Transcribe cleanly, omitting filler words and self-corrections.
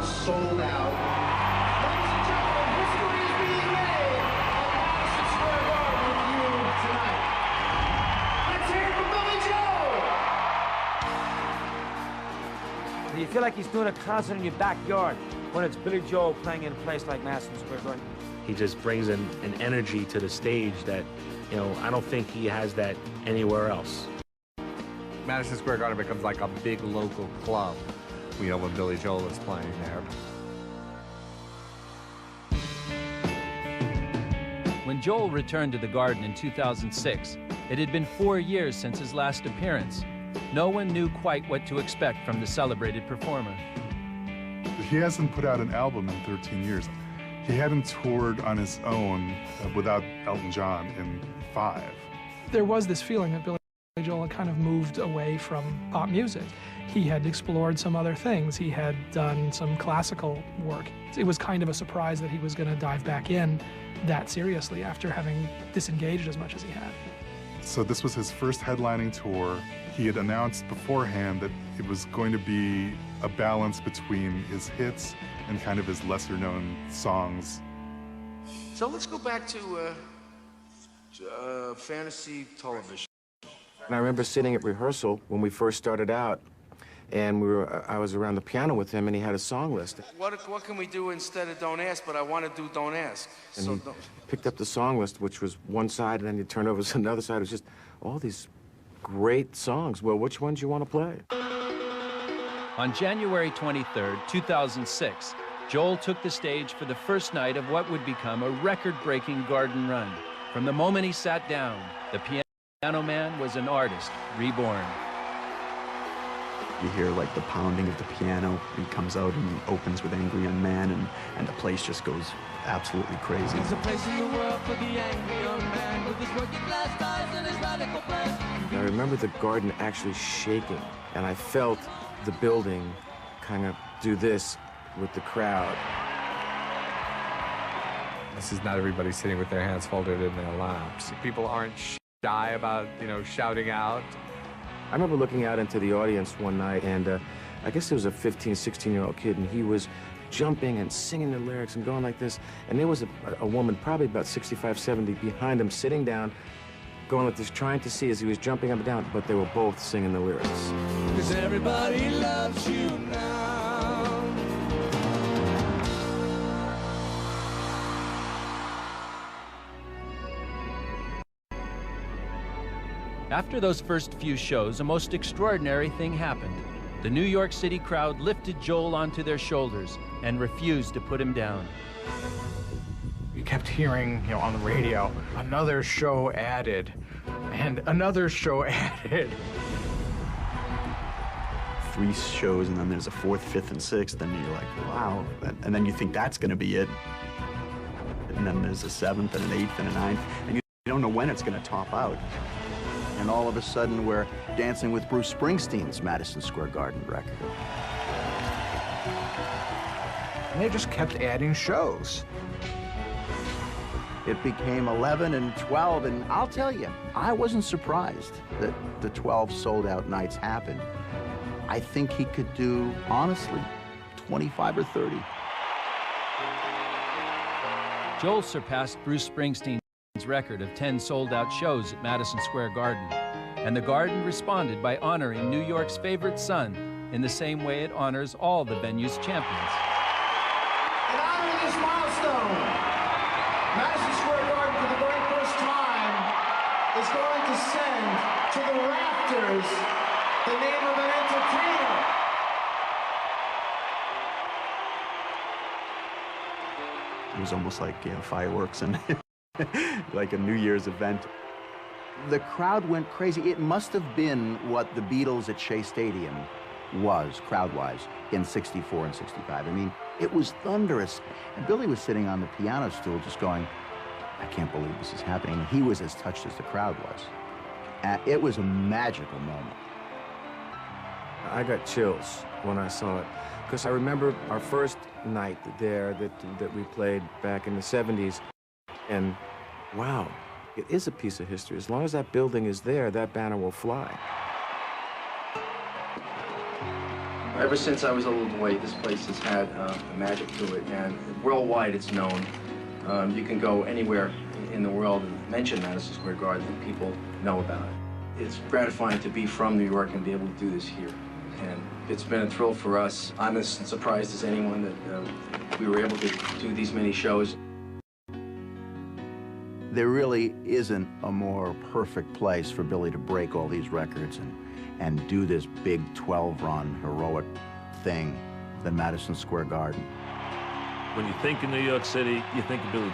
sold out. Ladies and gentlemen, history is being made at Madison Square Garden with you tonight. Let's hear it from Billy Joel. Do you feel like he's doing a concert in your backyard when it's Billy Joel playing in a place like Madison Square Garden? He just brings an energy to the stage that, you know, I don't think he has that anywhere else. Madison Square Garden becomes like a big local club, you know, when Billy Joel is playing there. When Joel returned to the Garden in 2006, it had been 4 years since his last appearance. No one knew quite what to expect from the celebrated performer. He hasn't put out an album in 13 years. He hadn't toured on his own without Elton John in 5. There was this feeling that Billy Joel had kind of moved away from pop music. He had explored some other things. He had done some classical work. It was kind of a surprise that he was going to dive back in that seriously after having disengaged as much as he had. So this was his first headlining tour. He had announced beforehand that it was going to be a balance between his hits and kind of his lesser-known songs. So let's go back to fantasy television. And I remember sitting at rehearsal when we first started out, and I was around the piano with him, and he had a song list. What can we do instead of Don't Ask, but I want to do Don't Ask. And So he picked up the song list, which was one side, and then you turned over to another side. It was just all these great songs. Well, which ones you want to play? On January 23rd, 2006, Joel took the stage for the first night of what would become a record-breaking Garden run. From the moment he sat down, the Piano Man was an artist reborn. You hear like the pounding of the piano. He comes out and opens with Angry Young Man, and the place just goes absolutely crazy. There's a place in the world for the angry young man with his working class ties and his radical plan. I remember the Garden actually shaking, and I felt the building kind of do this with the crowd. This is not everybody sitting with their hands folded in their laps. People aren't shy about, you know, shouting out. I remember looking out into the audience one night, and I guess there was a 15, 16-year-old kid, and he was jumping and singing the lyrics and going like this. And there was a woman, probably about 65, 70, behind him, sitting down, going like this, trying to see as he was jumping up and down, but they were both singing the lyrics. 'Cause everybody loves you now. After those first few shows, a most extraordinary thing happened. The New York City crowd lifted Joel onto their shoulders and refused to put him down. You kept hearing, you know, on the radio, another show added, and another show added. 3 shows, and then there's a 4th, 5th, and 6th, and you're like, wow. And then you think that's going to be it. And then there's a 7th, and an 8th, and a 9th, and you don't know when it's going to top out. And all of a sudden, we're dancing with Bruce Springsteen's Madison Square Garden record. And they just kept adding shows. It became 11 and 12, and I'll tell you, I wasn't surprised that the 12 sold-out nights happened. I think he could do, honestly, 25 or 30. Joel surpassed Bruce Springsteen's record of 10 sold-out shows at Madison Square Garden, and the Garden responded by honoring New York's favorite son in the same way it honors all the venue's champions. In honor of this milestone, Madison Square Garden, for the very first time, is going to send to the rafters the name of an entertainer. It was almost like, you know, fireworks and like a New Year's event. The crowd went crazy. It must have been what the Beatles at Shea Stadium was, crowd-wise, in '64 and '65. I mean, it was thunderous. And Billy was sitting on the piano stool just going, I can't believe this is happening. He was as touched as the crowd was. It was a magical moment. I got chills when I saw it, because I remember our first night there that we played back in the '70s, and wow, it is a piece of history. As long as that building is there, that banner will fly. Ever since I was a little boy, this place has had a magic to it, and worldwide it's known. You can go anywhere in the world and mention Madison Square Garden and people know about it. It's gratifying to be from New York and be able to do this here. And it's been a thrill for us. I'm as surprised as anyone that we were able to do these many shows. There really isn't a more perfect place for Billy to break all these records and do this big 12-run heroic thing than Madison Square Garden. When you think of New York City, you think of Billy